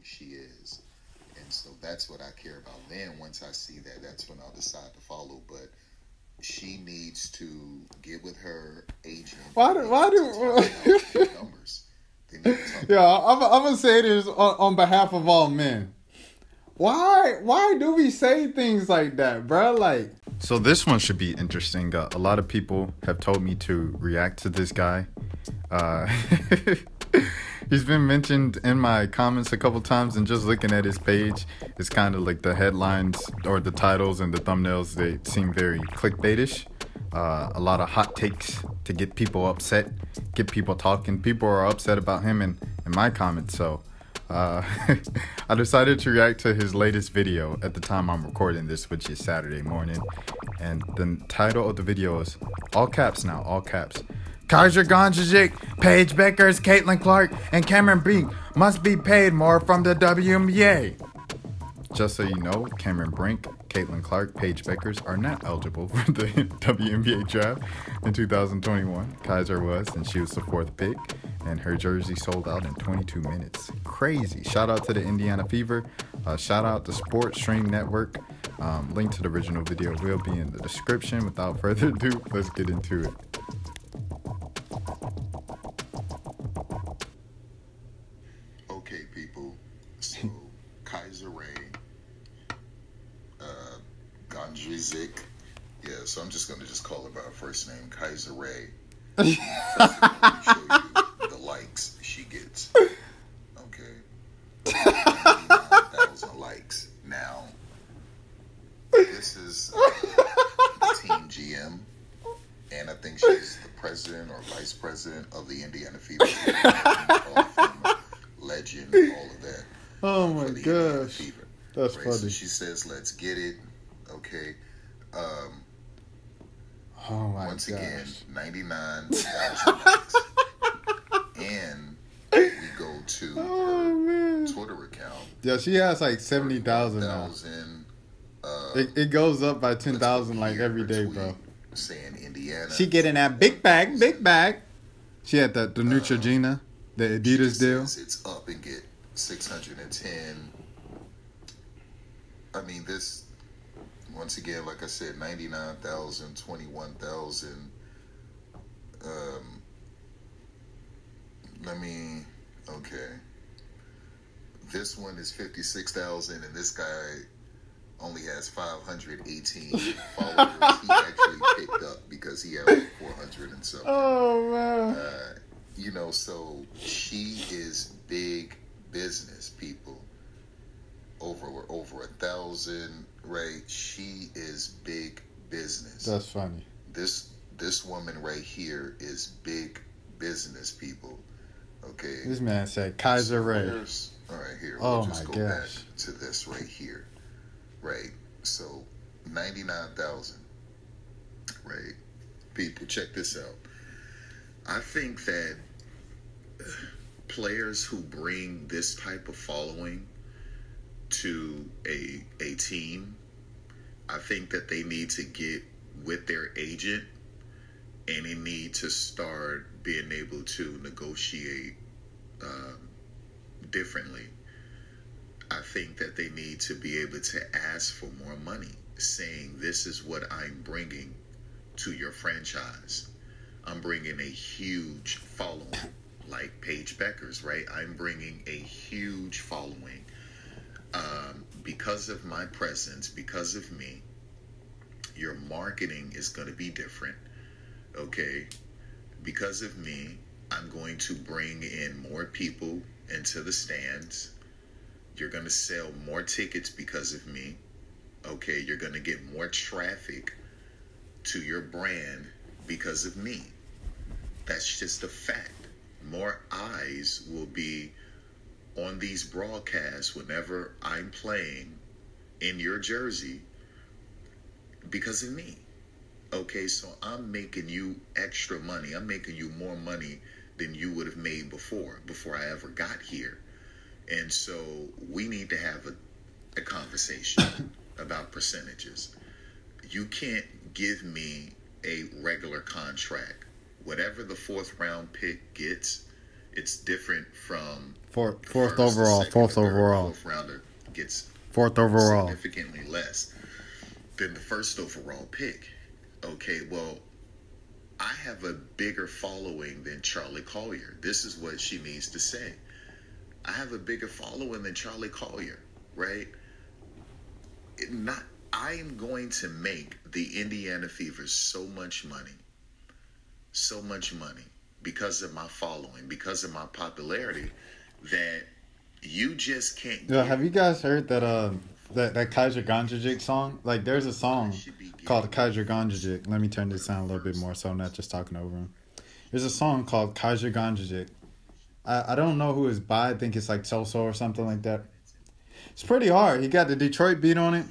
she is. And so that's what I care about. Then once I see that, that's when I'll decide to follow. But she needs to get with her agent. Why do numbers? They need to talk Yeah, I'm gonna say this on behalf of all men. Why do we say things like that, bro? Like, so this one should be interesting. A lot of people have told me to react to this guy. He's been mentioned in my comments a couple times, and just looking at his page, it's kind of like the headlines or the titles and the thumbnails, they seem very clickbaitish. A lot of hot takes to get people upset, get people talking. People are upset about him in my comments, so I decided to react to his latest video at the time I'm recording this, which is Saturday morning. And the title of the video is, all caps now, all caps, Kysre Gondrezick, Paige Bueckers, Caitlin Clark, and Cameron Brink must be paid more from the WNBA. Just so you know, Cameron Brink, Caitlin Clark, Paige Bueckers are not eligible for the WNBA draft in 2021. Kysre was, and she was the 4th pick, and her jersey sold out in 22 minutes. Crazy. Shout out to the Indiana Fever. Shout out to Sports Stream Network. Link to the original video will be in the description. Without further ado, let's get into it. Okay, people. So, Kysre Gondrezick. Yeah, so I'm just going to call her by her first name, Kysre. First of all, let me show you the likes she gets. Okay. 99,000 likes. Now, this is Team GM, and I think she's the president or vice president of the Indiana Fever. Legend, all of that. Oh my gosh. That's right? funny. So she says, let's get it. Okay. Oh my once gosh. again, 99,000 likes. And we go to her Twitter account. Yeah, she has like 70,000 now. It goes up by 10,000 like every day, bro. Saying Indiana. She getting that big bag. She had the Neutrogena, the Adidas deal. It's up and get 610. I mean, this, once again, like I said, 99,000, 21,000. Okay. This one is 56,000, and this guy only has 518 followers. He actually picked up because he had like 400 and something. Oh, man. So she is big business, people. Over 1,000, right? She is big business. That's funny. This woman right here is big business, people. Okay. This man said Kysre. All right, here. Oh, We'll just go back gosh. to this right here. Right. So 99,000. Right. People, check this out. I think that players who bring this type of following to a team, I think that they need to get with their agent, and they need to start being able to negotiate differently. I think that they need to be able to ask for more money, saying, this is what I'm bringing to your franchise. I'm bringing a huge following, like Paige Bueckers, right? I'm bringing a huge following. Because of my presence, because of me, your marketing is going to be different, okay? Because of me, I'm going to bring in more people into the stands. You're going to sell more tickets because of me, okay? You're going to get more traffic to your brand because of me. That's just a fact. More eyes will be on these broadcasts whenever I'm playing in your jersey because of me. Okay, so I'm making you extra money. I'm making you more money than you would have made before I ever got here. And so we need to have a conversation about percentages. You can't give me a regular contract. Whatever the 4th round pick gets It's different from Fourth, the fourth first, the overall, second, the fourth third, overall, fourth rounder gets fourth overall. significantly less than the first overall pick. Okay, well, I have a bigger following than Charlie Collier. This is what she needs to say. I have a bigger following than Charlie Collier, right? I am going to make the Indiana Fever so much money because of my following, because of my popularity, that you just can't. Yeah, have you guys heard that Kysre Gondrezick song? Like, there's a song called Kysre Gondrezick. Let me turn this down a little bit more so I'm not just talking over him. There's a song called Kysre Gondrezick. I don't know who it's by. I think it's like So-So or something like that. It's pretty hard. He got the Detroit beat on it.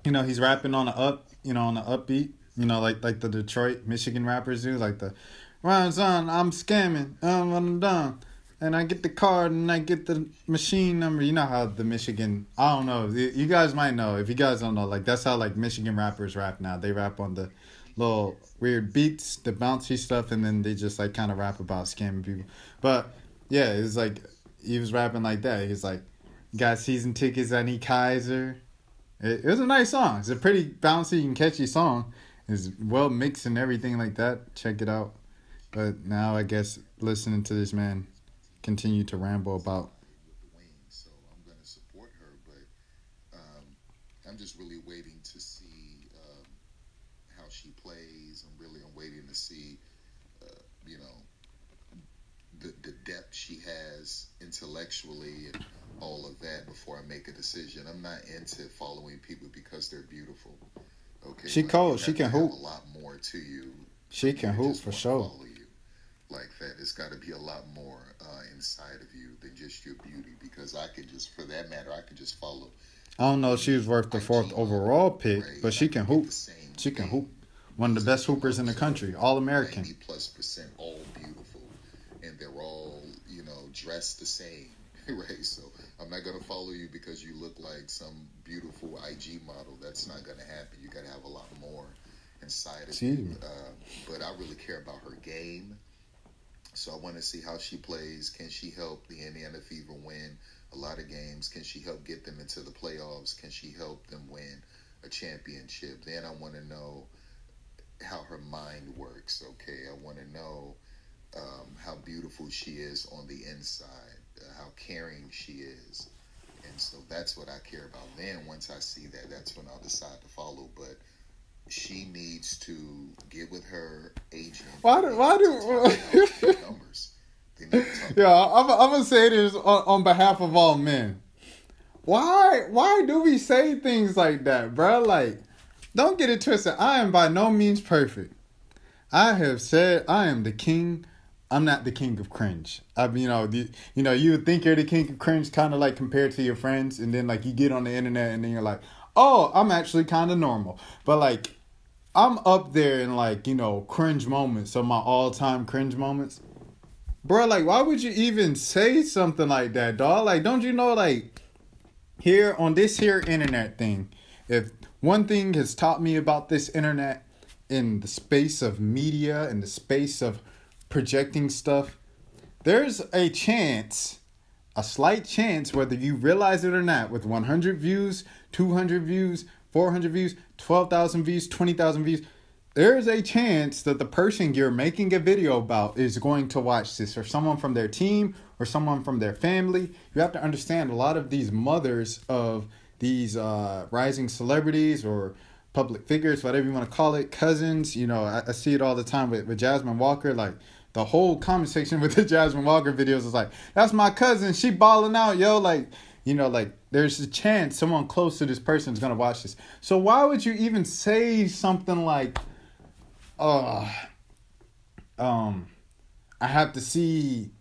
You know, he's rapping on the upbeat. You know, like the Detroit, Michigan rappers do. Like the, runs on, I'm scamming, I'm done. And I get the card and I get the machine number. You know how the Michigan, I don't know. You guys might know. If you guys don't know, like that's how like Michigan rappers rap now. They rap on the little weird beats, the bouncy stuff, and then they just like kind of rap about scamming people. But yeah, it's like he was rapping like that. He's like, got season tickets, I need Kysre. It was a nice song. It's a pretty bouncy and catchy song. It's well mixed and everything like that. Check it out. But now I guess listening to this man continue to ramble about. So I'm going to support her, but I'm just really waiting to see how she plays. I'm waiting to see, the depth she has intellectually and all of that before I make a decision. I'm not into following people because they're beautiful. Okay, she cold. She can hoop. A lot more to you. She can hoop for sure. Like that, it's got to be a lot more inside of you than just your beauty. Because I can just, for that matter, I can just follow. I don't know if she was worth the fourth overall pick, but she can hoop. She can hoop. One of the best hoopers in the country, all American. 90+% all beautiful, and they're all dressed the same, right? So I'm not gonna follow you because you look like some beautiful IG model. That's not gonna happen. You gotta have a lot more inside of you. But I really care about her game. So I want to see how she plays. Can she help the Indiana Fever win a lot of games? Can she help get them into the playoffs? Can she help them win a championship? Then I want to know how her mind works, okay? I want to know how beautiful she is on the inside, how caring she is. And so that's what I care about. Then once I see that, that's when I'll decide to follow. But she needs to get with her agent. Why do numbers? Yeah, I'm gonna say this on behalf of all men. Why do we say things like that, bro? Like, don't get it twisted. I am by no means perfect. I have said I am the king. I'm not the king of cringe. You would think you're the king of cringe, kind of like compared to your friends, and then like you get on the internet and then you're like, oh, I'm actually kind of normal. But like, I'm up there in like, cringe moments. So my all-time cringe moments. Bro, like, why would you even say something like that, dog? Like, don't you know, like, here on this here internet thing, if one thing has taught me about this internet in the space of media, in the space of projecting stuff, there's a chance, a slight chance, whether you realize it or not, with 100 views, 200 views, 400 views, 12,000 views, 20,000 views, there is a chance that the person you're making a video about is going to watch this, or someone from their team or someone from their family. You have to understand, a lot of these mothers of these rising celebrities or public figures, whatever you want to call it, cousins, I see it all the time with Jasmine Walker. Like, the whole comment section with the Jasmine Walker videos is like, that's my cousin, she balling out, yo. Like, like, there's a chance someone close to this person is going to watch this. So why would you even say something like, I have to see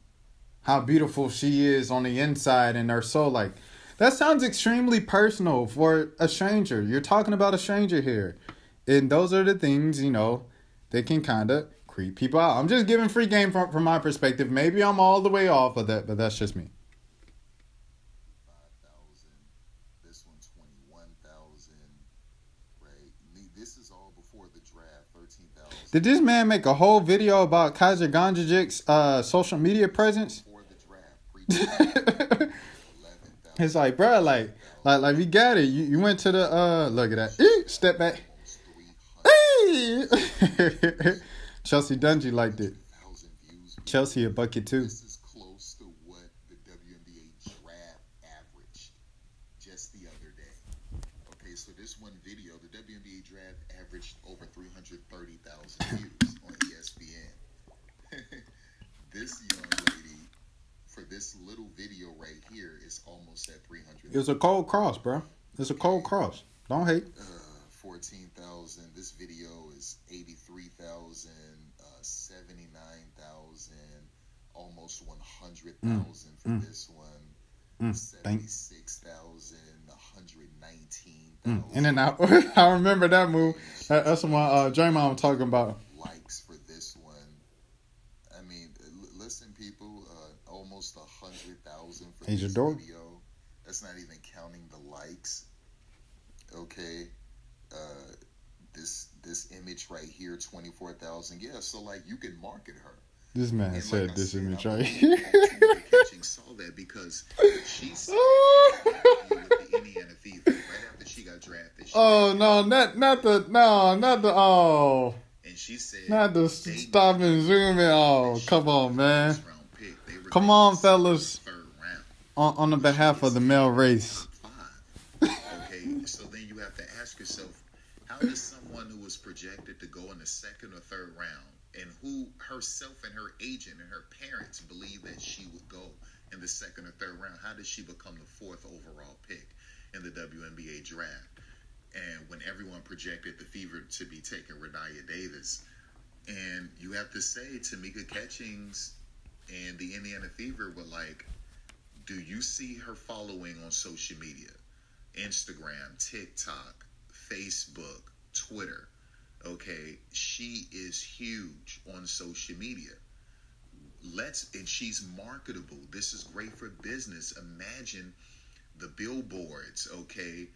how beautiful she is on the inside and her soul? Like, that sounds extremely personal for a stranger. You're talking about a stranger here. And those are the things, they can kind of creep people out. I'm just giving free game from my perspective. Maybe I'm all the way off of that, but that's just me. 5,000. This one's 21,000. This is all before the draft. 13,000. Did this man make a whole video about Kysre Gondrezick's social media presence? Before the draft. It's like, bro, like we got it. You went to the look at that. Step back. Chelsea Dungy liked it. Chelsea a bucket too. This is close to what the WNBA draft averaged just the other day. Okay, so this one video, the WNBA draft averaged over 330,000 views on ESPN. This young lady, for this little video right here, is almost at 300. It's a cold cross, bro. It's a cold cross. Don't hate. 14,000. This video is 83,000, 79,000, almost 100,000 for this one. 76,000, 119,000. In and out. I remember that move. That's what Draymond was talking about. Likes for this one. I mean, listen, people, almost 100,000 for this video. That's not even counting the likes. Okay. This image right here, 24,000. Yeah, so like you can market her. This man and said like this said, image right here. Saw that because she said with the Indiana Fever right after she got drafted. And she said not the stop and zoom in. Oh, come on, man. Come on, fellas. On the behalf of the male race. Okay, so then you have to ask yourself, how does someone who was projected to go in the second or third round, and who herself and her agent and her parents believe that she would go in the second or third round, how did she become the fourth overall pick in the WNBA draft? And when everyone projected the Fever to be taking Renaya Davis, and you have to say Tamika Catchings and the Indiana Fever were like, do you see her following on social media? Instagram, TikTok, Facebook, Twitter. Okay, she is huge on social media. And she's marketable. This is great for business. Imagine the billboards, okay?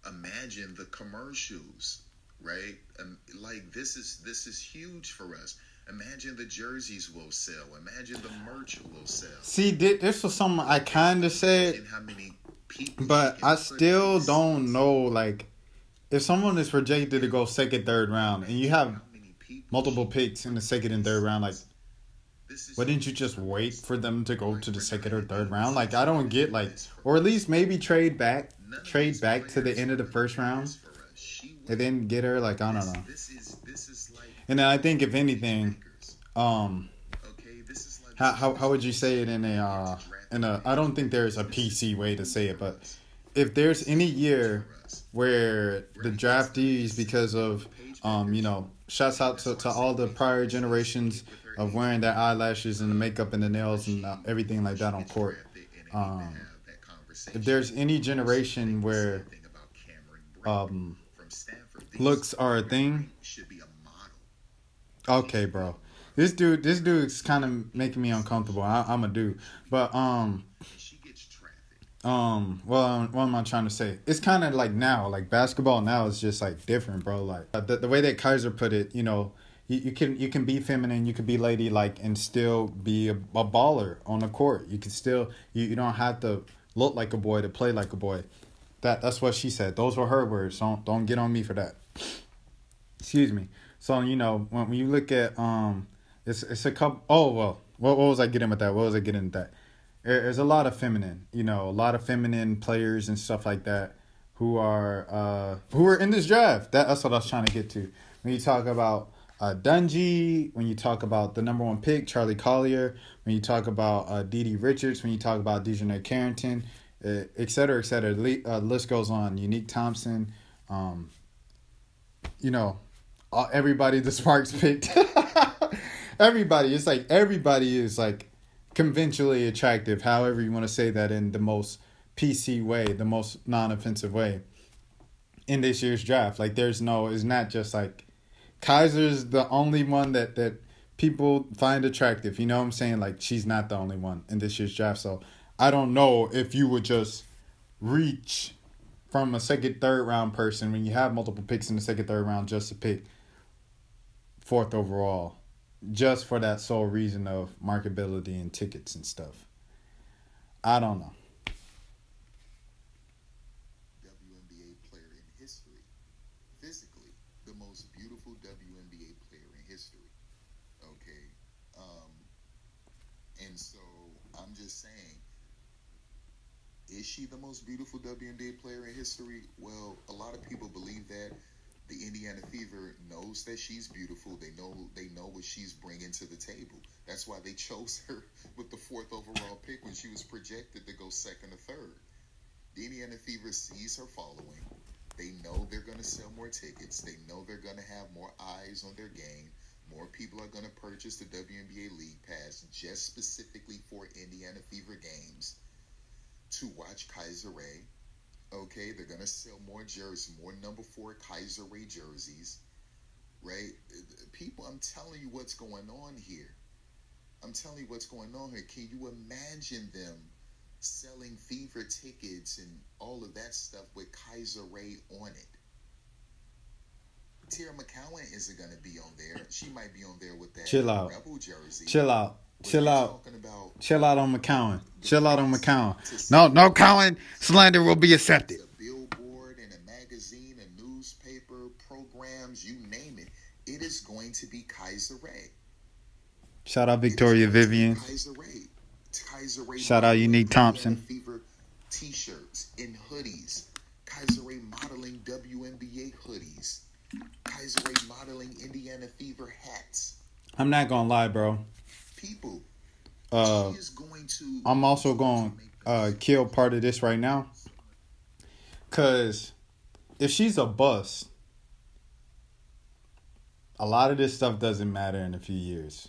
Imagine the commercials, right? Like this is huge for us. Imagine the jerseys will sell. Imagine the merch will sell. See, this was something I kind of said. Imagine how many people. But I still don't know, like, if someone is projected to go second, third round, and you have multiple picks in the second and third round, like, why didn't you just wait for them to go to the second or third round? Like, I don't get, like, or at least maybe trade back to the end of the first round, and then get her, like, I don't know. And then I think, if anything, how would you say it in a I don't think there's a PC way to say it, but if there's any year where the draftees, because of shouts out to all the prior generations of wearing their eyelashes and the makeup and the nails and everything like that on court, if there's any generation where looks are a thing, okay, bro. This dude's kind of making me uncomfortable. I'm a dude, but what am I trying to say? It's kind of like now, like basketball now is just like different, bro. Like the way that Kysre put it, you can be feminine, you can be ladylike, and still be a baller on the court. You can still you don't have to look like a boy to play like a boy. That's what she said. Those were her words. Don't get on me for that. Excuse me. So when you look at it's a couple. Oh well, what was I getting with that? What was I getting with that? There's a lot of feminine, a lot of feminine players and stuff like that who are in this draft. That's what I was trying to get to. When you talk about Dungy, when you talk about the number one pick, Charlie Collier, when you talk about Dee Dee Richards, when you talk about Dejanay Carrington, et cetera, et cetera. The list goes on. Unique Thompson, everybody the Sparks picked. Everybody. It's like everybody is like conventionally attractive, however you want to say that in the most PC way, the most non-offensive way in this year's draft. Like it's not just like Kysre's the only one that people find attractive. You know what I'm saying? Like she's not the only one in this year's draft. So I don't know if you would just reach from a second, third round person when you have multiple picks in the second, third round just to pick fourth overall, just for that sole reason of marketability and tickets and stuff. I don't know. WNBA player in history. Physically, the most beautiful WNBA player in history. Okay. And so I'm just saying, is she the most beautiful WNBA player in history? Well, a lot of people believe that. The Indiana Fever knows that she's beautiful. They know what she's bringing to the table. That's why they chose her with the 4th overall pick when she was projected to go second or third. The Indiana Fever sees her following. They know they're going to sell more tickets. They know they're going to have more eyes on their game. More people are going to purchase the WNBA League Pass just specifically for Indiana Fever games to watch Kysre. Okay, they're going to sell more jerseys, more number 4 Kysre jerseys, right? People, I'm telling you what's going on here. Can you imagine them selling Fever tickets and all of that stuff with Kysre on it? Tara McCowan isn't going to be on there. She might be on there with that Rebel jersey. Chill out on McCowan. No Cowan slander will be accepted. A billboard and a magazine, a newspaper, programs, you name it. It is going to be Kysre. Shout out Victoria Vivian. Kysre. Shout out Unique Thompson. Fever t-shirts and hoodies. Kysre modeling WNBA hoodies. Kysre modeling Indiana Fever hats. I'm not gonna lie, bro. People. I'm also going to kill part of this right now. Because if she's a bust, a lot of this stuff doesn't matter in a few years.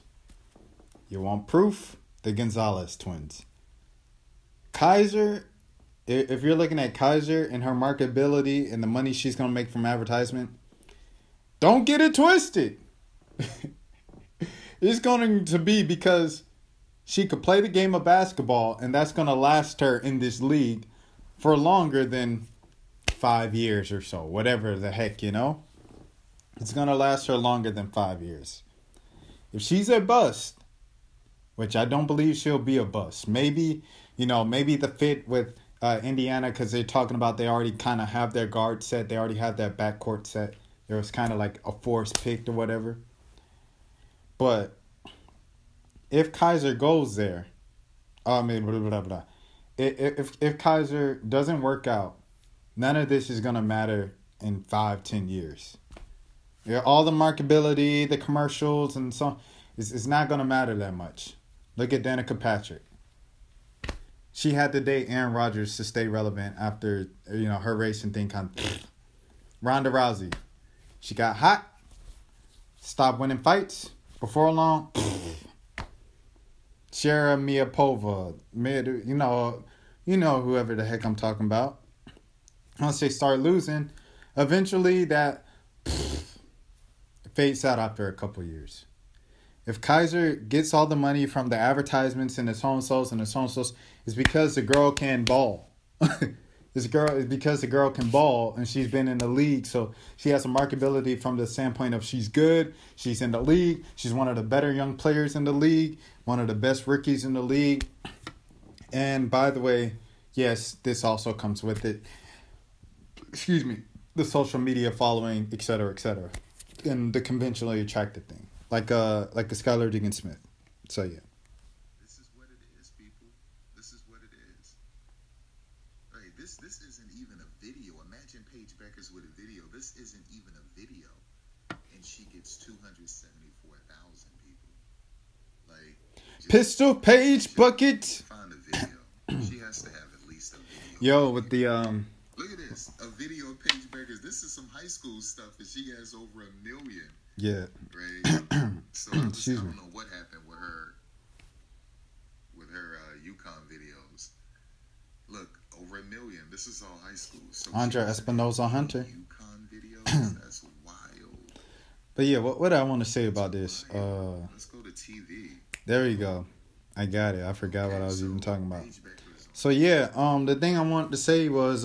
You want proof? The Gonzalez twins. Kysre, if you're looking at Kysre and her marketability and the money she's going to make from advertisement, don't get it twisted. It's going to be because she could play the game of basketball, and that's going to last her in this league for longer than 5 years or so. Whatever the heck, you know? It's going to last her longer than 5 years. If she's a bust, which I don't believe she'll be a bust. Maybe the fit with Indiana, because they're talking about they already kind of have their guard set. They already have that backcourt set. There was kind of like a forced pick or whatever. But if Kysre goes there, if Kysre doesn't work out, none of this is going to matter in 5-10 years. Yeah, all the marketability, the commercials, and so on, it's not going to matter that much. Look at Danica Patrick. She had to date Aaron Rodgers to stay relevant after, her racing thing kind of... Ronda Rousey. She got hot, stopped winning fights. Before long, Sharapova, whoever the heck I'm talking about. Once they start losing, eventually that fades out after a couple years. If Kysre gets all the money from the advertisements and the so-and-sos, it's because the girl can ball. Because the girl can ball and she's been in the league, so she has some marketability from the standpoint of she's good, she's in the league, she's one of the better young players in the league, one of the best rookies in the league. And by the way, yes, this also comes with it. The social media following, etc., and the conventionally attractive thing, like a Skylar Diggins-Smith. So yeah. This is what it is, people. This is what it is. Right, this isn't even a video. Imagine Paige Bueckers with a video. This isn't even a video, and she gets 274,000 people. Like Pistol Paige Bucket. Find a video. She has to have at least a video. Yo, with the Look at this, a video of Paige Bueckers. This is some high school stuff, and she has over 1 million. Yeah. Right. So I don't know what happened with her UConn videos. Look, over 1 million. This is all high school. So Andre Espinosa Hunter. UConn videos. That's wild. But yeah, what I want to say about this? Let's go to TV. There we go. I got it. I forgot what I was even talking about. So yeah, the thing I wanted to say was,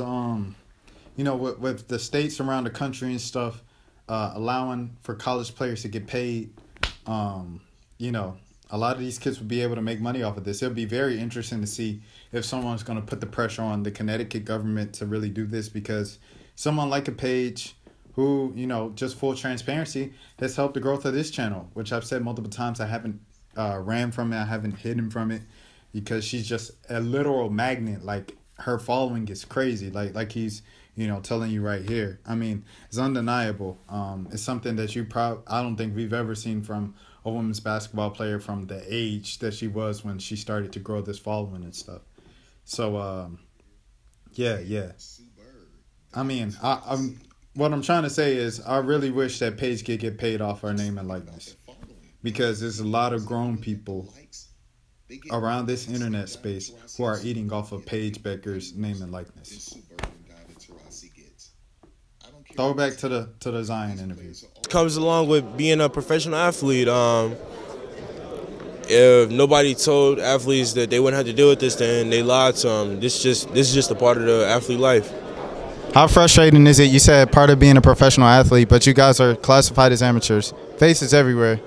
with the states around the country and stuff, allowing for college players to get paid, um, you know, a lot of these kids would be able to make money off of this. It'll be very interesting to see if someone's going to put the pressure on the Connecticut government to really do this, because someone like a Paige, who, just full transparency, has helped the growth of this channel, which I've said multiple times. I haven't ran from it. I haven't hidden from it, because she's just a literal magnet. Like, her following is crazy. Like he's, telling you right here. I mean, it's undeniable. It's something that I don't think we've ever seen from a women's basketball player from the age that she was when she started to grow this following and stuff. So, yeah. I mean, what I'm trying to say is I really wish that Paige could get paid off her name and likeness, because there's a lot of grown people around this internet space who are eating off of Paige Bueckers' name and likeness. Throw back to the Zion interview. Comes along with being a professional athlete. If nobody told athletes that they wouldn't have to deal with this, then they lied to them. This is just a part of the athlete life. How frustrating is it? You said part of being a professional athlete, but you guys are classified as amateurs. Faces everywhere.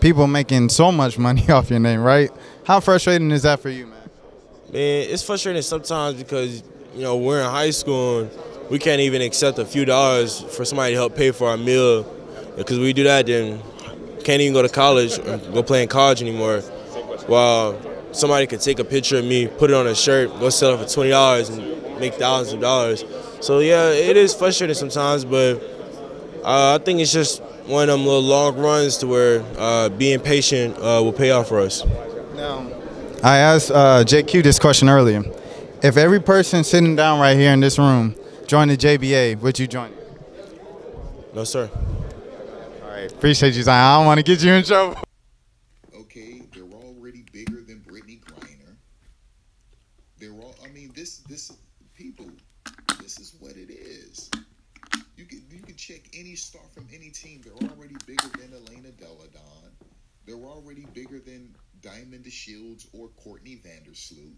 People making so much money off your name, right? How frustrating is that for you, man? Man, it's frustrating sometimes because, we're in high school and we can't even accept a few dollars for somebody to help pay for our meal. Because we do that, then can't even go to college or go play in college anymore. While somebody could take a picture of me, put it on a shirt, go sell it for $20 and make thousands of dollars. So yeah, it is frustrating sometimes, but I think it's just one of them little long runs to where being patient will pay off for us. Now, I asked JQ this question earlier. If every person sitting down right here in this room joined the JBA, would you join it? No, sir. All right, appreciate you, Zion. I don't want to get you in trouble. Okay, they're already bigger than Brittany Griner. This people, this is what it is. You can check any star from any team. They're already bigger than Elena Deladon. They're already bigger than Diamond DeShields or Courtney Vandersloot.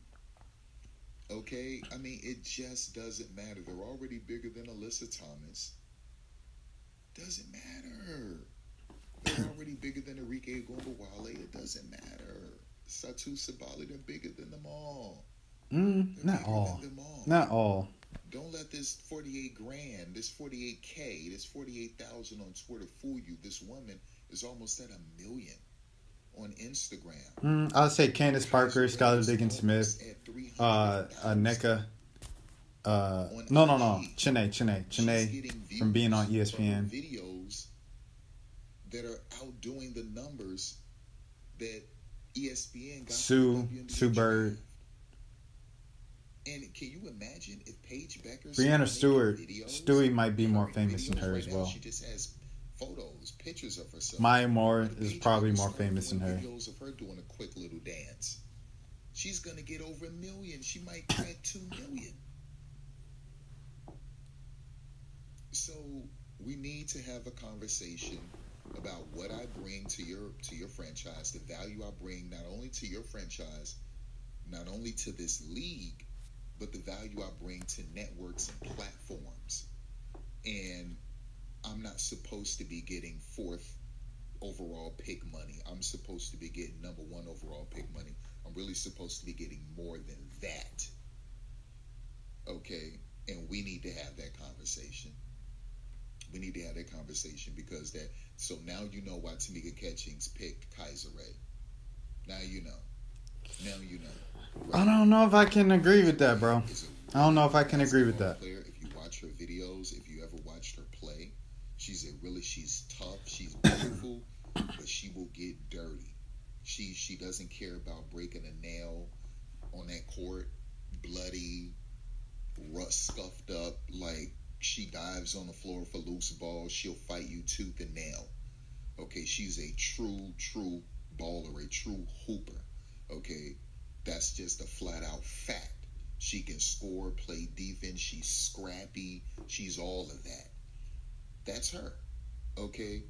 Okay? I mean, it just doesn't matter. They're already bigger than Alyssa Thomas. Doesn't matter. They're already bigger than Enrique Ogunbowale. It doesn't matter. Satu Sabali, they're bigger than them all. Not all. Not all. Don't let this 48 grand, this 48K, this 48,000 on Twitter fool you. This woman is almost at 1 million on Instagram. I'll say Candace Parker, Skylar Diggins-Smith, NECA. No. Chene from being on ESPN. Videos that are outdoing the numbers that ESPN got. Sue Bird. And can you imagine if Paige Bueckers, Breanna Stewart, Stewie might be more famous than her as well. She just has photos, pictures of herself. Maya Moore is probably more famous than her. Videos of her doing a quick little dance. She's gonna get over 1 million. She might crack 2 million. So we need to have a conversation about what I bring to your franchise, the value I bring not only to your franchise, not only to this league, but the value I bring to networks and platforms. And I'm not supposed to be getting 4th overall pick money. I'm supposed to be getting number 1 overall pick money. I'm really supposed to be getting more than that. Okay? And we need to have that conversation. We need to have that conversation because so now you know why Tamika Catchings picked Kysre. Now you know. Now you know. I don't know if I can agree with that, bro. I don't know if I can agree with that. If you watch her videos, if you ever watched her play, she's tough, she's beautiful, but she will get dirty. She doesn't care about breaking a nail on that court, bloody, rust scuffed up, like she dives on the floor for loose balls. She'll fight you tooth and nail. Okay, she's a true baller, a true hooper. Okay, that's just a flat out fact. She can score, play defense. She's scrappy. She's all of that. That's her. Okay.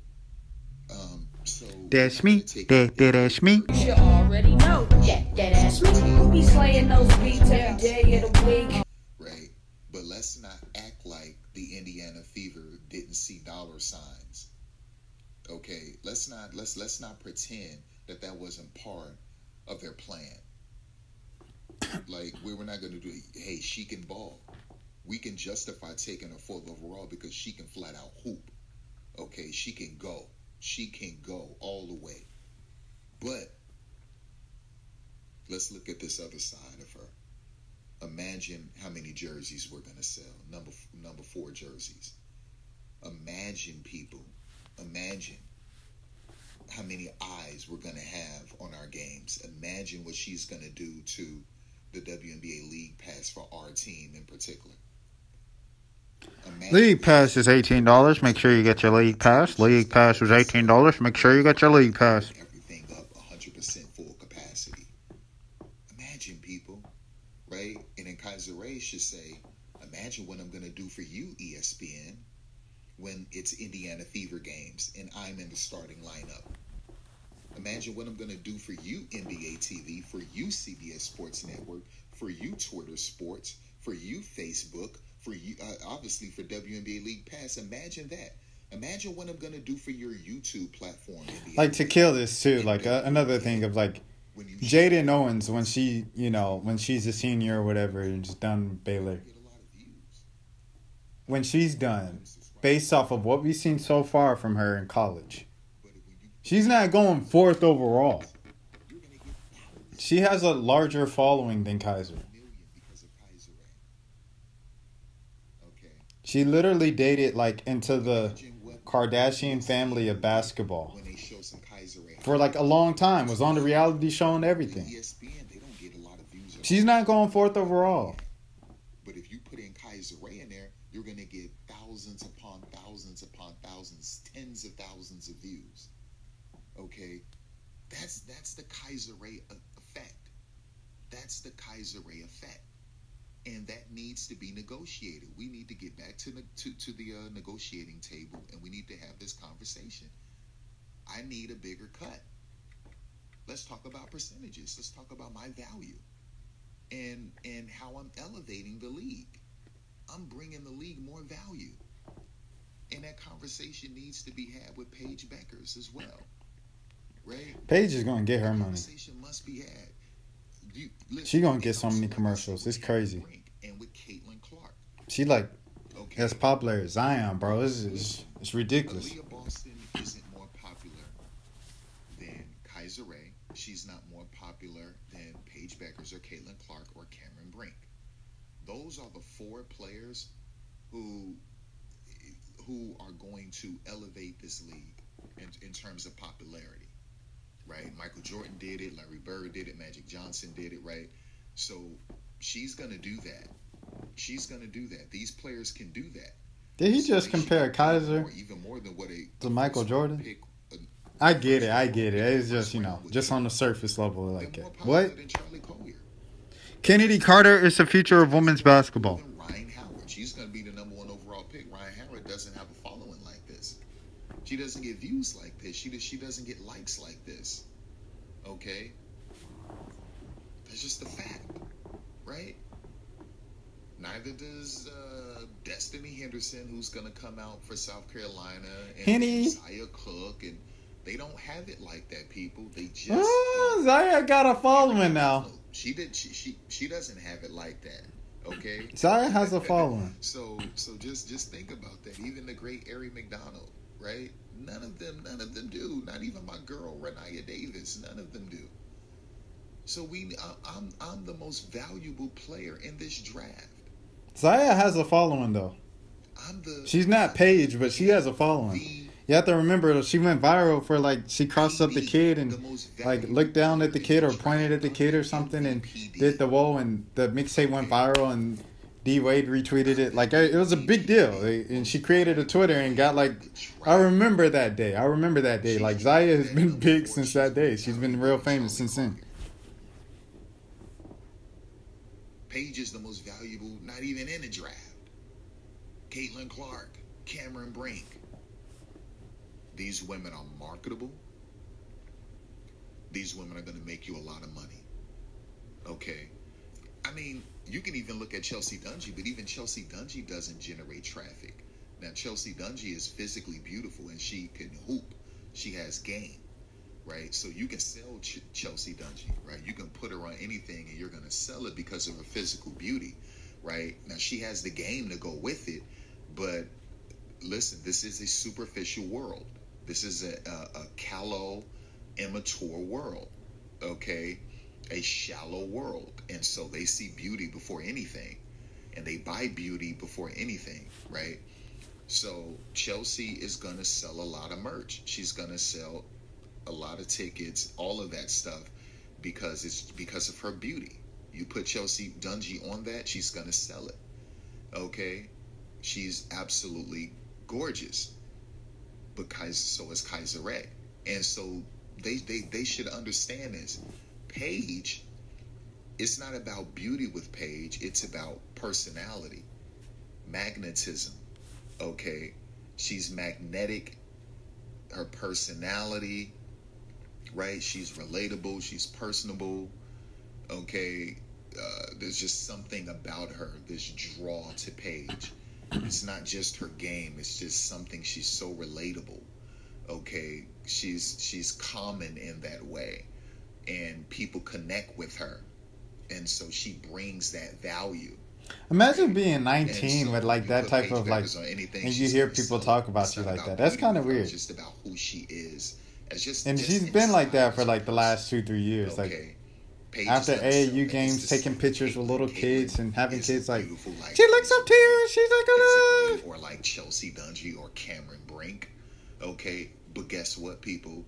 So that's me. That's me. You should already know. That's me. We be slaying those beats every day of the week. Right. But let's let's not act like the Indiana Fever didn't see dollar signs. Okay, let's not pretend that wasn't part of their plan. Like, we were not going to do, hey, she can ball. We can justify taking her fourth overall because she can flat out hoop. Okay, she can go. She can go all the way. But let's look at this other side of her. Imagine how many jerseys we're going to sell. Number 4 jerseys. Imagine, people. Imagine how many eyes we're going to have on our games. Imagine what she's going to do to the WNBA League Pass for our team in particular. League Pass is $18. Make sure you get your League Pass. League Pass was $18. Make sure you get your League Pass. Everything up 100% full capacity. Imagine, people, right? And then Kysre should say, imagine what I'm going to do for you, ESPN, when it's Indiana Fever games and I'm in the starting lineup. Imagine what I'm going to do for you, NBA TV, for you, CBS Sports Network, for you, Twitter Sports, for you, Facebook, for you, obviously for WNBA League Pass. Imagine that. Imagine what I'm going to do for your YouTube platform. Like, to kill this too, like another thing of like Jaden Owens when she, when she's a senior or whatever and just done Baylor. When she's done, based off of what we've seen so far from her in college, she's not going 4th overall. She has a larger following than Kysre. She literally dated like into the Kardashian family of basketball for like a long time. Was on the reality show and everything. She's not going 4th overall. But if you put in Kysre in there, you're going to get thousands upon thousands upon thousands, tens of thousands of views. Okay, that's the Kysre effect. That's the Kysre effect. And that needs to be negotiated. We need to get back to the negotiating table, and we need to have this conversation. I need a bigger cut. Let's talk about percentages. Let's talk about my value and how I'm elevating the league. I'm bringing the league more value. And that conversation needs to be had with Paige Bueckers as well. Right? Paige is going to get her money. Conversation must be had. She gonna get so many commercials. It's crazy. And with Caitlin Clark. She like as popular as Zion, bro. It's ridiculous. Aaliyah Boston isn't more popular than Kysre. She's not more popular than Paige Bueckers or Caitlin Clark or Cameron Brink. Those are the 4 players who are going to elevate this league in terms of popularity. Right? Michael Jordan did it. Larry Bird did it. Magic Johnson did it, right? So she's going to do that. She's going to do that. These players can do that. Did he just compare Kysre even more than what to Michael Jordan? I get it. It's just, just on the surface level. Like, what? Kennedy Carter is the future of women's basketball. Ryan Howard. She's going to be the number 1 overall pick. Ryan Howard doesn't have a following like this. She doesn't get views like this. She doesn't get likes like this. Okay? That's just a fact. Right? Neither does Destiny Henderson, who's going to come out for South Carolina, and Isaiah Cook, and they don't have it like that, people. They just Zaya got a following now. She doesn't have it like that. Okay? Zaya has a following. So just think about that. Even the great Ari McDonald, right? None of them do. Not even my girl Renaya Davis. None of them do. So I'm the most valuable player in this draft. Zaya has a following though. She's not Paige, but she has a following. You have to remember she went viral for like she crossed up the kid and like looked down at the kid or pointed at the kid or something and did the whoa, and the mixtape went viral and D Wade retweeted it. Like, it was a big deal. And she created a Twitter and got like, I remember that day. Like, Zaya has been big since that day. She's been real famous since then. Paige is the most valuable, not even in the draft. Caitlin Clark, Cameron Brink. These women are marketable. These women are going to make you a lot of money. Okay? I mean, you can even look at Chelsea Dungy, but even Chelsea Dungy doesn't generate traffic. Now, Chelsea Dungy is physically beautiful and she can hoop. She has game, right? So you can sell Chelsea Dungy, right? You can put her on anything and you're going to sell it because of her physical beauty, right? Now, she has the game to go with it, but listen, this is a superficial world. This is a callow, immature world, okay? A shallow world. And so they see beauty before anything, and they buy beauty before anything, right? So Chelsea is going to sell a lot of merch. She's going to sell a lot of tickets, all of that stuff, because it's because of her beauty. You put Chelsea Dungy on that, she's going to sell it, okay? She's absolutely gorgeous, but so is Kysre. And so they should understand this. Paige, it's not about beauty with Paige, it's about personality, magnetism, okay? She's magnetic, her personality, right? She's relatable, she's personable, okay? There's just something about her, this draw to Paige. It's not just her game, it's just something, she's so relatable, okay? She's common in that way, and people connect with her, and so she brings that value. Imagine being 19 so with like that type of like, and you hear people talk about you like that. That's kind of weird. Just about who she is. And she's been like that for like the last 2-3 years. Like after AAU games, taking pictures with little kids and having kids like, she looks up to you. She's like, or like Chelsea Dungy or Cameron Brink. Okay, but guess what, people?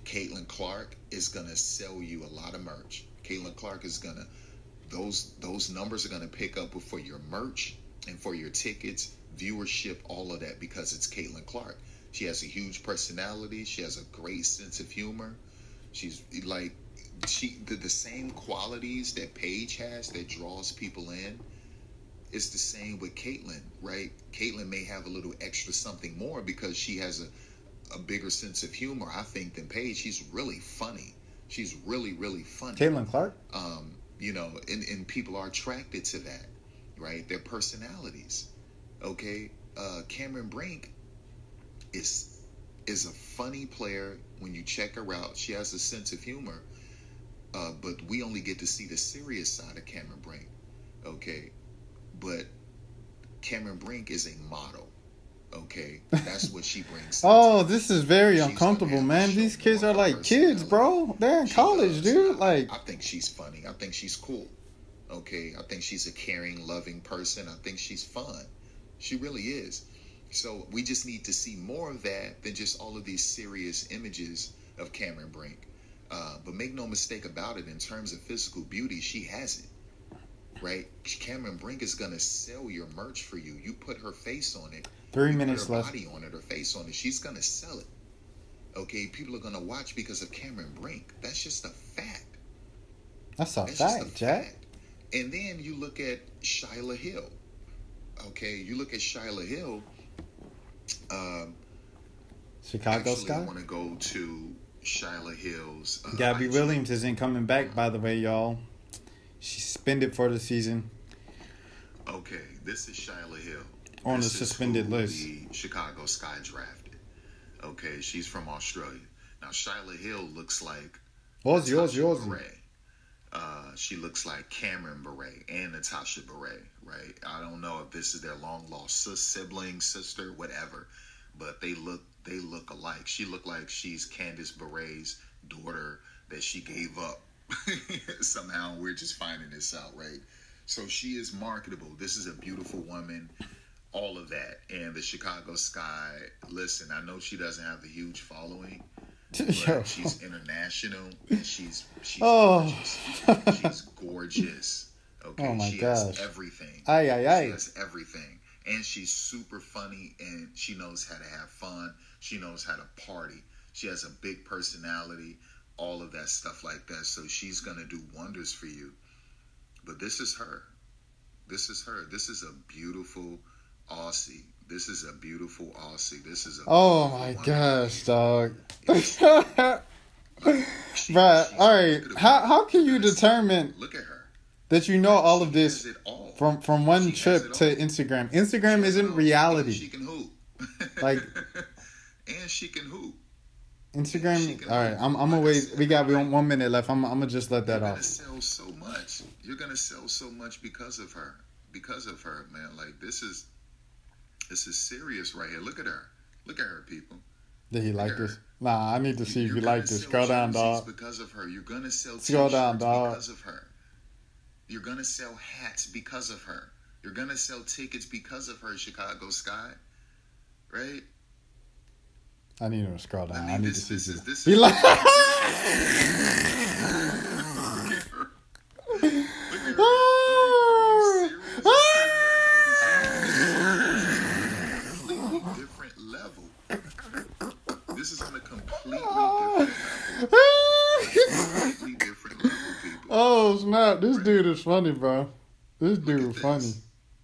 Caitlin Clark is gonna sell you a lot of merch. Caitlin Clark is gonna, those numbers are gonna pick up for your merch and for your tickets, viewership, all of that, because it's Caitlin Clark. She has a huge personality. She has a great sense of humor. She's like, the same qualities that Paige has that draws people in. It's the same with Caitlin, right? Caitlin may have a little extra something more because she has a bigger sense of humor, I think, than Paige. She's really funny. She's really, really funny. Caitlin Clark? You know, and people are attracted to that, right? Their personalities. Okay? Cameron Brink is a funny player when you check her out. She has a sense of humor, but we only get to see the serious side of Cameron Brink. Okay? But Cameron Brink is a model. Okay, that's what she brings. Oh, this is very uncomfortable, man. These kids are like kids, bro. They're in college, dude. Like, I think she's funny. I think she's cool. Okay, I think she's a caring, loving person. I think she's fun. She really is. So we just need to see more of that than just all of these serious images of Cameron Brink. But make no mistake about it, in terms of physical beauty, she has it. Right? Cameron Brink is going to sell your merch for you. You put her face on it. 3 minutes put her left. Body on it, her face on it. She's going to sell it. Okay? People are going to watch because of Cameron Brink. That's just a fact. That's a fact, Jack. And then you look at Shyla Hill. Okay? You look at Shyla Hill. Chicago Sky? I Sky? want to go to Shyla Hill's... Gabby IG. Williams isn't coming back, by the way, y'all. She's suspended for the season. Okay, this is Shyla Hill. On the suspended list. The Chicago Sky drafted. Okay, she's from Australia. Now, Shyla Hill looks like Aussie. Bure. She looks like Cameron Bure and Natasha Bure, right? I don't know if this is their long-lost sibling, sister, whatever, but they look alike. She looked like she's Candace Bure's daughter that she gave up. Somehow we're just finding this out, right? So she is marketable. This is a beautiful woman, all of that. And the Chicago Sky, listen, I know she doesn't have a huge following, but she's international, and she's gorgeous. She's gorgeous. Okay, oh my she gosh. has everything. She has everything. And she's super funny, and she knows how to have fun. She knows how to party. She has a big personality, all of that stuff like that. So she's going to do wonders for you. But this is her. This is her. This is a beautiful Aussie. This is a beautiful Aussie. This is a oh my gosh, dog. Like, Right, all right. How can you determine? Look at her. that you know all of She this has it all. from one She trip has to it all. Instagram. She has Instagram it isn't all. And reality. she can hoop. Like, and she can hoop. Instagram. All right, I'm gonna wait. We got 1 minute left. I'm gonna just let that You're off. gonna sell so much. You're gonna sell so much because of her. Because of her, man. Like this is serious right here. Look at her. Look at her, people. Did he like this? Nah, I need to see if You're you gonna like this. sell Scroll down, jerseys dog. Because of her. You're gonna sell Scroll t-shirts down, dog. because of her. You're gonna sell hats because of her. You're gonna sell tickets because of her, Chicago Sky. Right? I need him to scroll down. I, mean, need this to see. is He like. Different level. This is on a completely different level, people. Oh snap! This dude is funny, bro. This dude is funny.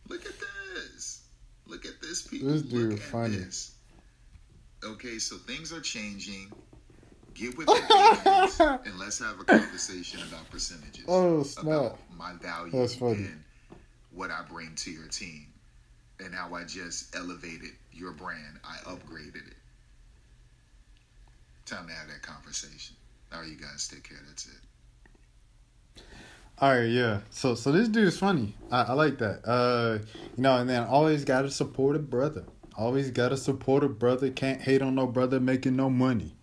Look at this. Look at this, people. This dude Look is funny. This. Okay, so things are changing. Get with the times and let's have a conversation about percentages. Oh snap! About my value That's funny. and what I bring to your team, and how I just elevated your brand. I upgraded it. Time to have that conversation. All right, you guys take care. That's it. All right, yeah. So this dude is funny. I like that. And then always gotta support a brother. Always gotta support a brother. Can't hate on no brother making no money.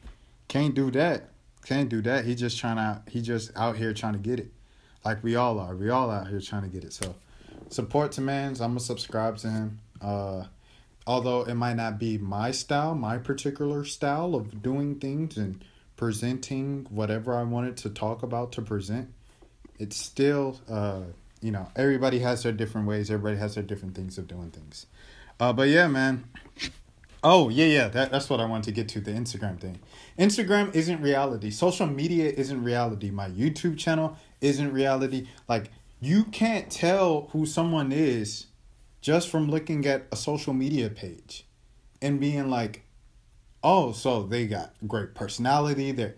Can't do that. Can't do that. He just out here trying to get it. Like we all are. We all out here trying to get it. So support to mans. I'm gonna subscribe to him. Although it might not be my style, my particular style of doing things and presenting whatever I wanted to talk about to present, it's still, everybody has their different ways. Everybody has their different things of doing things. But yeah, man. Oh, yeah. That's what I wanted to get to, the Instagram thing. Instagram isn't reality. Social media isn't reality. My YouTube channel isn't reality. Like, you can't tell who someone is just from looking at a social media page and being like, oh, so they got great personality. They're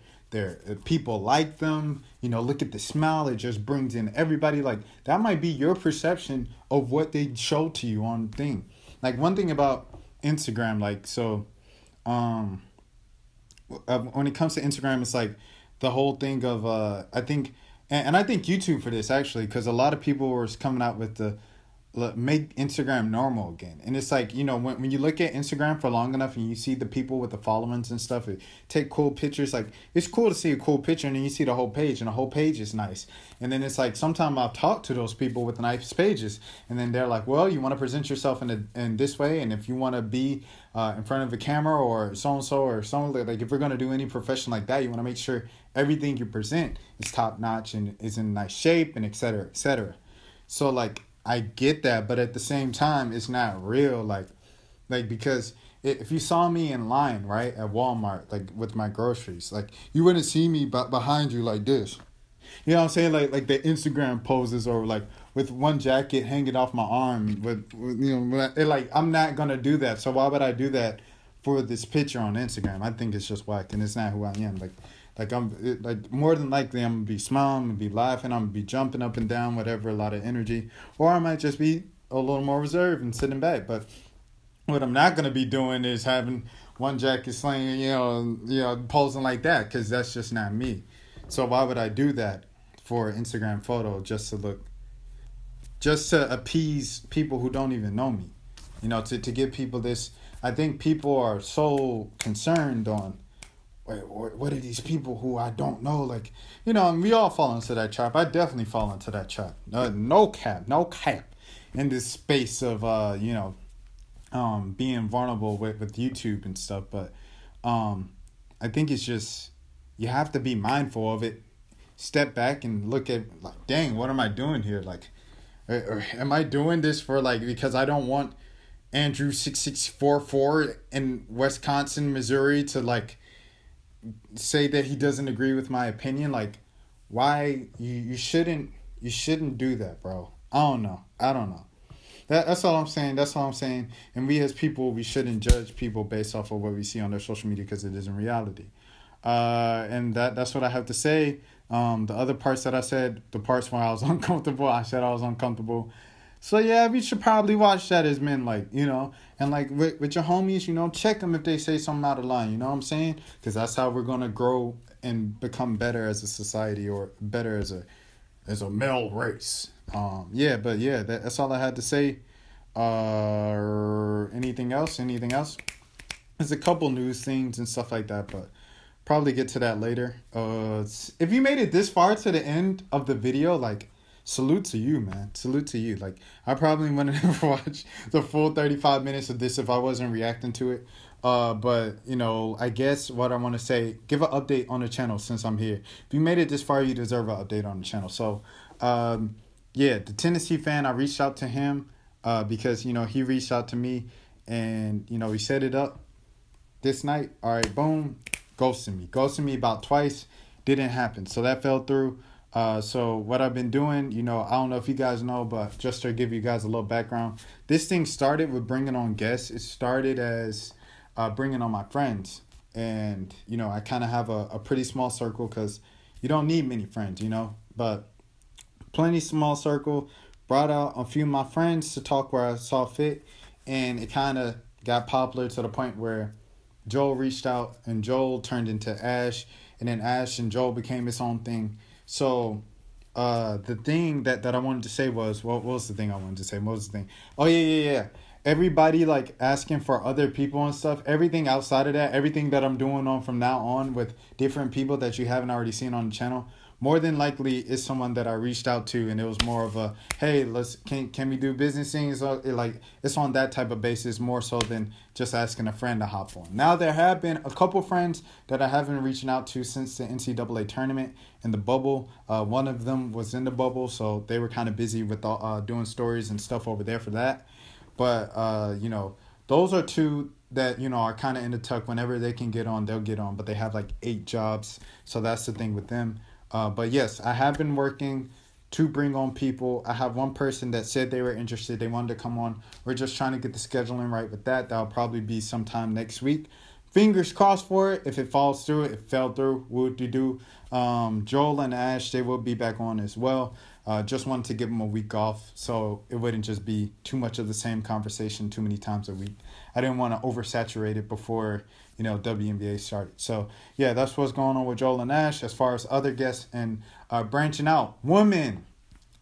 people like them. Look at the smile. It just brings in everybody. Like, that might be your perception of what they show to you on thing. Like, one thing about Instagram, when it comes to Instagram, it's like the whole thing of, I think YouTube for this, actually, because a lot of people were coming out with the make Instagram normal again. And it's like, when you look at Instagram for long enough and you see the people with the followings and stuff, take cool pictures, like, it's cool to see a cool picture and then you see the whole page and the whole page is nice. And then it's like, sometimes I'll talk to those people with nice pages and then they're like, well, you want to present yourself in this way, and if you want to be in front of a camera or so-and-so or someone, like, if we're going to do any profession like that, you want to make sure everything you present is top notch and is in nice shape and et cetera, et cetera. So, like, I get that, but at the same time, it's not real. Like because if you saw me in line, right, at Walmart, like with my groceries, like, you wouldn't see me behind you like this. You know what I'm saying? Like the Instagram poses, or like with one jacket hanging off my arm. I'm not gonna do that. So why would I do that for this picture on Instagram? I think it's just whack, and it's not who I am. Like more than likely I'm gonna be smiling, I'm gonna be laughing, I'm gonna be jumping up and down, whatever, a lot of energy, or I might just be a little more reserved and sitting back. But what I'm not gonna be doing is having one jacket slinging, posing like that, because that's just not me. So why would I do that for an Instagram photo just to appease people who don't even know me? To give people this. I think people are so concerned on, what are these people who I don't know? Like, and we all fall into that trap. I definitely fall into that trap. No cap in this space of, being vulnerable with YouTube and stuff. But I think it's just, you have to be mindful of it. Step back and look at, like, dang, what am I doing here? Like, or am I doing this for, like, because I don't want Andrew 6644 in Wisconsin, Missouri to, like, say that he doesn't agree with my opinion? Like, why? You shouldn't do that, bro. I don't know. That's all I'm saying. And we as people, we shouldn't judge people based off of what we see on their social media, because it isn't reality. And that's what I have to say. The other parts that I said, the parts where I was uncomfortable, I said I was uncomfortable. So yeah, we should probably watch that as men, like, you know, and like with your homies, you know, check them if they say something out of line. You know what I'm saying? Because that's how we're gonna grow and become better as a society, or better as a male race. Yeah, but yeah, that's all I had to say. Anything else? Anything else? There's a couple news things and stuff like that, but probably get to that later. If you made it this far to the end of the video, like, salute to you, man. Salute to you. Like, I probably wouldn't have watched the full 35 minutes of this if I wasn't reacting to it. But, you know, I guess what I want to say, give an update on the channel since I'm here. If you made it this far, you deserve an update on the channel. So, yeah, the Tennessee fan, I reached out to him because, you know, he reached out to me and, you know, we set it up this night. All right, boom, ghosted me. Ghosted me about twice. Didn't happen. So that fell through. So what I've been doing, you know, I don't know if you guys know, but just to give you guys a little background, this thing started with bringing on guests. It started as bringing on my friends. And, you know, I kind of have a pretty small circle because you don't need many friends, you know, but plenty small circle. Brought out a few of my friends to talk where I saw fit. And it kind of got popular to the point where Joel reached out and Joel turned into Ash. And then Ash and Joel became its own thing. So, the thing that I wanted to say was, what was the thing I wanted to say? What was the thing? Oh, yeah. Everybody, like, asking for other people and stuff. Everything outside of that, everything that I'm doing on from now on with different people that you haven't already seen on the channel, more than likely is someone that I reached out to, and it was more of a, hey, can we do business things? Like, it's on that type of basis more so than just asking a friend to hop on. Now, there have been a couple friends that I haven't reached out to since the NCAA tournament in the bubble. One of them was in the bubble, so they were kind of busy with doing stories and stuff over there for that. But, you know, those are two that, you know, are kind of in the tuck. Whenever they can get on, they'll get on. But they have like 8 jobs. So that's the thing with them. But yes, I have been working to bring on people. I have one person that said they were interested. They wanted to come on. We're just trying to get the scheduling right with that. That'll probably be sometime next week. Fingers crossed for it. If it falls through, it fell through. Whoop-de-doo. Joel and Ash, they will be back on as well. Just wanted to give them a week off so it wouldn't just be too much of the same conversation too many times a week. I didn't want to oversaturate it before, you know, WNBA started. So, yeah, that's what's going on with Joel and Ash as far as other guests and branching out. Women.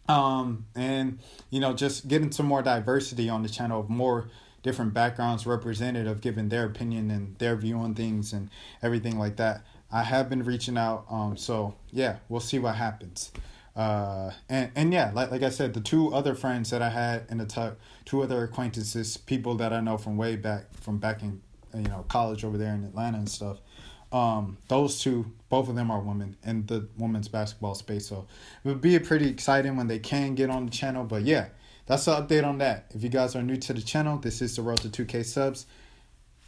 And, you know, just getting some more diversity on the channel of more different backgrounds represented of giving their opinion and their view on things and everything like that. I have been reaching out. So, yeah, we'll see what happens. And yeah, like I said, the 2 other friends that I had in the tuck, 2 other acquaintances, people that I know from way back, from back in, you know, college over there in Atlanta and stuff. Those 2, both of them are women in the women's basketball space. So it would be pretty exciting when they can get on the channel. But yeah, that's the update on that. If you guys are new to the channel, this is the road to 2K subs.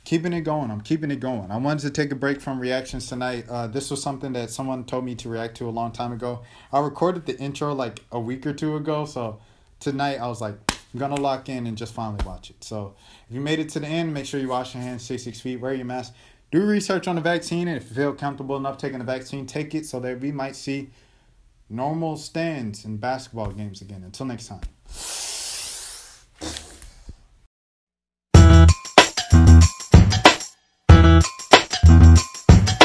Keeping it going. I'm keeping it going. I wanted to take a break from reactions tonight. This was something that someone told me to react to a long time ago. I recorded the intro like a week or 2 ago. So tonight I was like, I'm going to lock in and just finally watch it. So if you made it to the end, make sure you wash your hands, stay 6 feet, wear your mask. Do research on the vaccine. And if you feel comfortable enough taking the vaccine, take it so that we might see normal stands in basketball games again. Until next time.